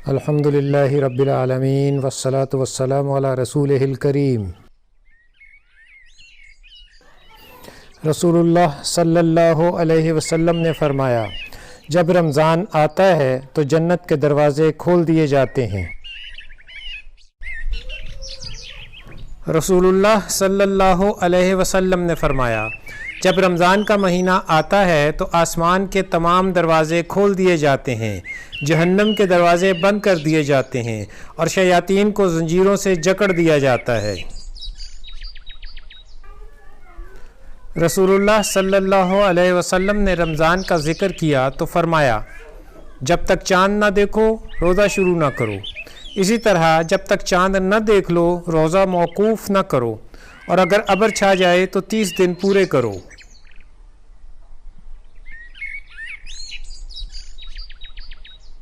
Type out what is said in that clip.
الحمدللہ رب العالمین والصلاة والسلام علی رسولہ الکریم۔ رسول اللہ صلی اللہ علیہ وسلم نے فرمایا، جب رمضان آتا ہے تو جنت کے دروازے کھول دیے جاتے ہیں۔ رسول اللہ صلی اللہ علیہ وسلم نے فرمایا، جب رمضان کا مہینہ آتا ہے تو آسمان کے تمام دروازے کھول دیے جاتے ہیں، جہنم کے دروازے بند کر دیے جاتے ہیں اور شیاطین کو زنجیروں سے جکڑ دیا جاتا ہے۔ رسول اللہ صلی اللہ علیہ وسلم نے رمضان کا ذکر کیا تو فرمایا، جب تک چاند نہ دیکھو روزہ شروع نہ کرو، اسی طرح جب تک چاند نہ دیکھ لو روزہ موقوف نہ کرو، اور اگر ابر چھا جائے تو 30 دن پورے کرو۔